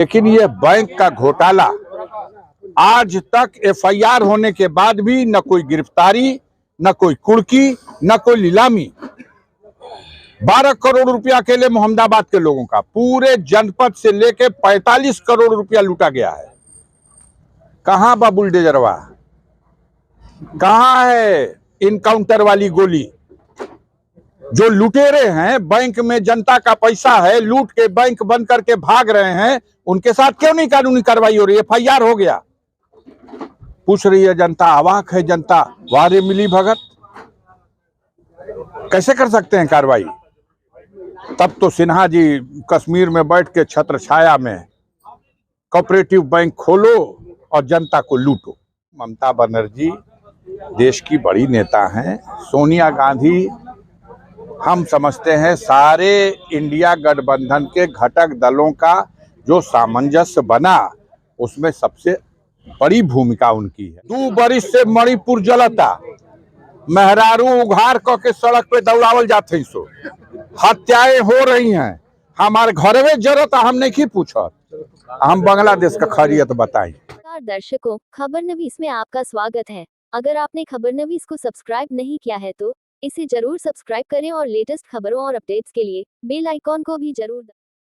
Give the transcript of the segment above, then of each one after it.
लेकिन ये बैंक का घोटाला आज तक एफआईआर होने के बाद भी न कोई गिरफ्तारी, न कोई कुर्की, न कोई नीलामी। 12 करोड़ रुपया अकेले मोहम्मदाबाद के लोगों का, पूरे जनपद से लेके 45 करोड़ रुपया लूटा गया है। कहां बा बुलडोजरवा? कहां है इनकाउंटर वाली गोली? जो लुटेरे हैं, बैंक में जनता का पैसा है, लूट के बैंक बंद करके भाग रहे हैं, उनके साथ क्यों नहीं कानूनी कार्रवाई हो रही? एफआईआर हो गया। पूछ रही है जनता, अवाक है जनता, वारे मिली भगत। कैसे कर सकते हैं कार्रवाई? तब तो सिन्हा जी कश्मीर में बैठ के छत्र छाया में कोऑपरेटिव बैंक खोलो और जनता को लूटो। ममता बनर्जी देश की बड़ी नेता हैं। सोनिया गांधी, हम समझते हैं सारे इंडिया गठबंधन के घटक दलों का जो सामंजस्य बना, उसमें सबसे बड़ी भूमिका उनकी है। 2 बरिस से मणिपुर जलता, मेहरारू उघार के सड़क पे दौड़ावल जाते, सो हत्याएं हो रही हैं। हमारे घर में जरूरत, हम नहीं पूछत, हम बांग्लादेश का खैरियत बताएं। दर्शकों, खबरनवीस में आपका स्वागत है। अगर आपने खबरनवीस को सब्सक्राइब नहीं किया है तो इसे जरूर सब्सक्राइब करें और लेटेस्ट खबरों और अपडेट्स के लिए बेल आइकॉन को भी जरूर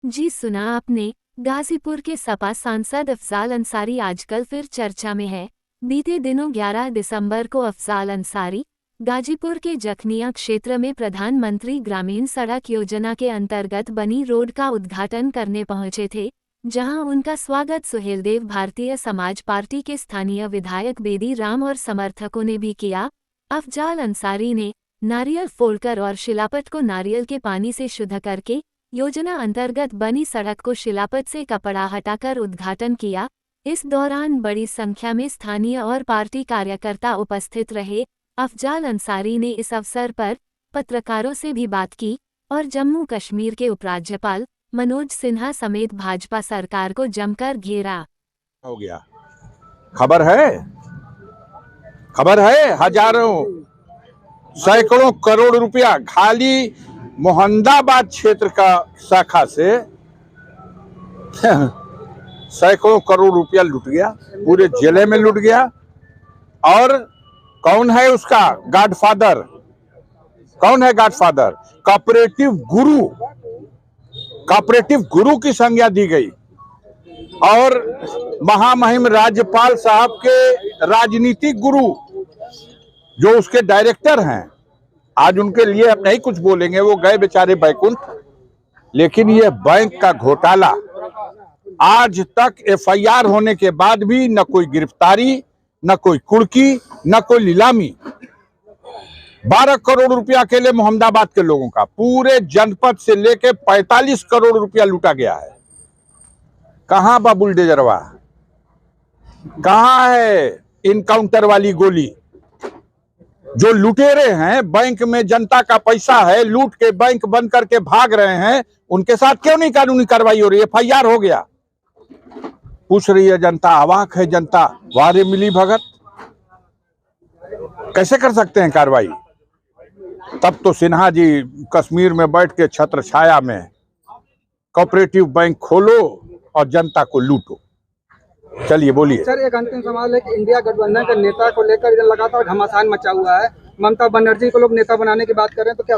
जी सुना आपने। गाजीपुर के सपा सांसद अफजाल अंसारी आजकल फिर चर्चा में है। बीते दिनों 11 दिसंबर को अफजाल अंसारी गाजीपुर के जखनिया क्षेत्र में प्रधानमंत्री ग्रामीण सड़क योजना के अंतर्गत बनी रोड का उद्घाटन करने पहुंचे थे, जहां उनका स्वागत सुहेलदेव भारतीय समाज पार्टी के स्थानीय विधायक बेदी राम और समर्थकों ने भी किया। अफजाल अंसारी ने नारियल फोड़कर और शिलापट को नारियल के पानी से शुद्ध करके योजना अंतर्गत बनी सड़क को शिलापट से कपड़ा हटाकर उद्घाटन किया। इस दौरान बड़ी संख्या में स्थानीय और पार्टी कार्यकर्ता उपस्थित रहे। अफजाल अंसारी ने इस अवसर पर पत्रकारों से भी बात की और जम्मू कश्मीर के उपराज्यपाल मनोज सिन्हा समेत भाजपा सरकार को जमकर घेरा। हो गया। खबर है हजारों सैकड़ों करोड़ रुपया खाली मोहम्मदाबाद क्षेत्र का शाखा से सैकड़ों करोड़ रुपया लूट गया, पूरे जिले में लूट गया। और कौन है उसका गॉडफादर? कौन है गॉडफादर? कोऑपरेटिव गुरु की संज्ञा दी गई और महामहिम राज्यपाल साहब के राजनीतिक गुरु जो उसके डायरेक्टर हैं, आज उनके लिए अब नहीं कुछ बोलेंगे, वो गए बेचारे बैकुंठ। लेकिन ये बैंक का घोटाला आज तक एफआईआर होने के बाद भी न कोई गिरफ्तारी, न कोई कुर्की, न कोई नीलामी। 12 करोड़ रुपया अकेले मोहम्मदाबाद के लोगों का, पूरे जनपद से लेके 45 करोड़ रुपया लूटा गया है। कहां बा बुलडोजरवा? कहां है इनकाउंटर वाली गोली? जो लुटेरे हैं, बैंक में जनता का पैसा है, लूट के बैंक बंद करके भाग रहे हैं, उनके साथ क्यों नहीं कानूनी कार्रवाई हो रही? एफआईआर हो गया। पूछ रही है जनता, अवाक है जनता, वारे मिली भगत। कैसे कर सकते हैं कार्रवाई? तब तो सिन्हा जी कश्मीर में बैठ के छत्र छाया में कोऑपरेटिव बैंक खोलो और जनता को लूटो। चलिए बोलिए। सर, एक अंतिम सवाल है कि इंडिया गठबंधन के नेता को लेकर इधर लगातार घमासान मचा हुआ है। ममता बनर्जी को लोग नेता बनाने की बात कर रहे हैं, तो क्या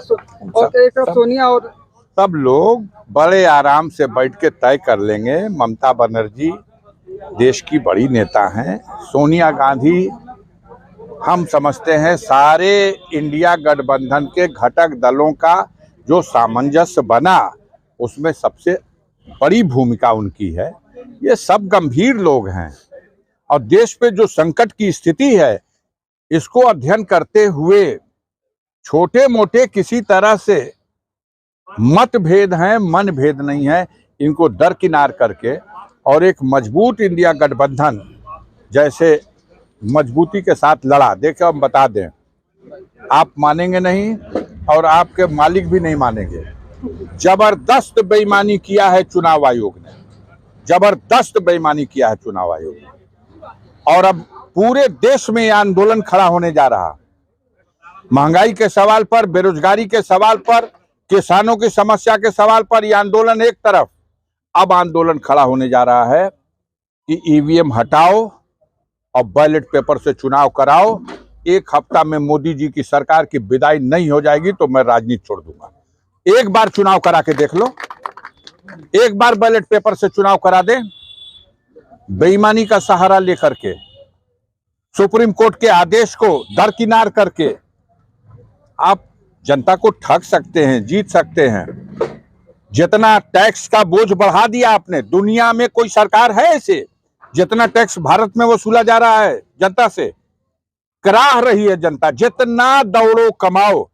और एक तरफ सोनिया और सब लोग बड़े आराम से बैठ के तय कर लेंगे। ममता बनर्जी देश की बड़ी नेता हैं। सोनिया गांधी, हम समझते हैं सारे इंडिया गठबंधन के घटक दलों का जो सामंजस्य बना, उसमें सबसे बड़ी भूमिका उनकी है। ये सब गंभीर लोग हैं और देश पे जो संकट की स्थिति है, इसको अध्ययन करते हुए छोटे मोटे किसी तरह से मतभेद हैं, मन भेद नहीं है, इनको दरकिनार करके और एक मजबूत इंडिया गठबंधन जैसे मजबूती के साथ लड़ा। देखो, हम बता दें, आप मानेंगे नहीं और आपके मालिक भी नहीं मानेंगे। जबरदस्त बेईमानी किया है चुनाव आयोग ने, जबरदस्त बेईमानी किया है चुनाव आयोग ने। और अब पूरे देश में यह आंदोलन खड़ा होने जा रहा। महंगाई के सवाल पर, बेरोजगारी के सवाल पर, किसानों की समस्या के सवाल पर यह आंदोलन एक तरफ, अब आंदोलन खड़ा होने जा रहा है कि ईवीएम हटाओ और बैलेट पेपर से चुनाव कराओ। एक हफ्ता में मोदी जी की सरकार की विदाई नहीं हो जाएगी तो मैं राजनीति छोड़ दूंगा। एक बार चुनाव करा के देख लो, एक बार बैलेट पेपर से चुनाव करा दे, बेईमानी का सहारा लेकर के, सुप्रीम कोर्ट के आदेश को दरकिनार करके आप जनता को ठग सकते हैं, जीत सकते हैं। जितना टैक्स का बोझ बढ़ा दिया आपने, दुनिया में कोई सरकार है ऐसे? जितना टैक्स भारत में वसूला जा रहा है जनता से, कराह रही है जनता। जितना दौड़ो कमाओ,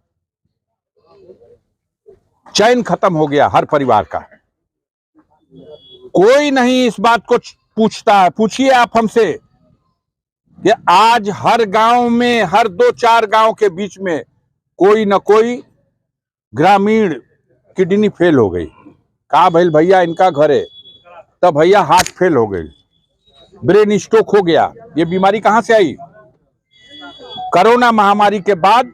चैन खत्म हो गया हर परिवार का। कोई नहीं इस बात को पूछता है। पूछिए आप हमसे कि आज हर गांव में, हर 2-4 गांव के बीच में कोई न कोई ग्रामीण किडनी फेल हो गई। कहा भैल भैया इनका घर है, तब भैया हार्ट फेल हो गई, ब्रेन स्ट्रोक हो गया। ये बीमारी कहां से आई? कोरोना महामारी के बाद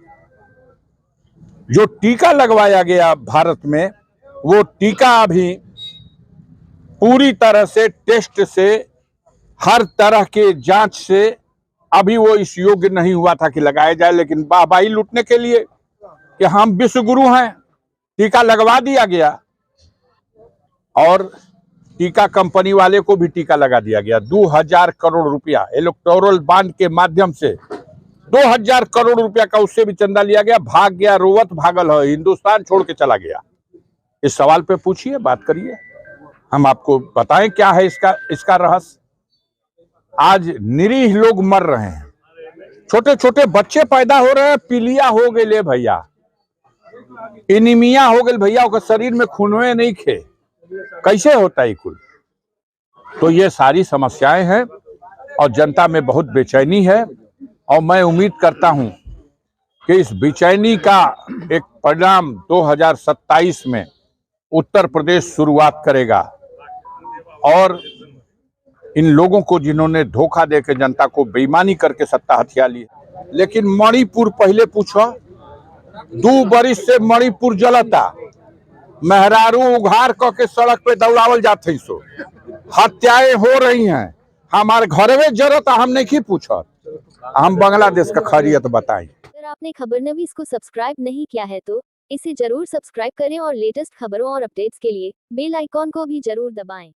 जो टीका लगवाया गया भारत में, वो टीका अभी पूरी तरह से टेस्ट से, हर तरह के जांच से अभी वो इस योग्य नहीं हुआ था कि लगाया जाए। लेकिन वाहवाही लूटने के लिए कि हम विश्व गुरु हैं, टीका लगवा दिया गया और टीका कंपनी वाले को भी टीका लगा दिया गया। 2000 करोड़ रुपया इलेक्टोरल बॉन्ड के माध्यम से 2000 करोड़ रुपया का उससे भी चंदा लिया गया। भाग गया, रोवत भागल है, हिंदुस्तान छोड़ के चला गया। इस सवाल पे पूछिए, बात करिए, हम आपको बताएं क्या है इसका रहस्य। आज निरीह लोग मर रहे हैं, छोटे छोटे बच्चे पैदा हो रहे हैं, पीलिया हो गए ले भैया, एनीमिया हो गए भैया, ओकर शरीर में खूनवे नहीं खे। कैसे होता है कुल? तो ये सारी समस्याएं हैं और जनता में बहुत बेचैनी है। और मैं उम्मीद करता हूं कि इस बेचैनी का एक परिणाम 2027 में उत्तर प्रदेश शुरुआत करेगा। और इन लोगों को जिन्होंने धोखा देकर जनता को बेईमानी करके सत्ता हथिया ली। लेकिन मणिपुर पहले पूछो, 2 बरिस से मणिपुर जलता, मेहरारू उघार के सड़क पे दौड़ावल जाते, सो हत्याएं हो रही हैं, हमारे घरवे जरूरत हम नहीं पूछत, हम बांग्लादेश का खैरियत बताएं। अगर आपने खबरनवीस को सब्सक्राइब नहीं किया है तो इसे जरूर सब्सक्राइब करें और लेटेस्ट खबरों और अपडेट्स के लिए बेल आइकॉन को भी जरूर दबाएं।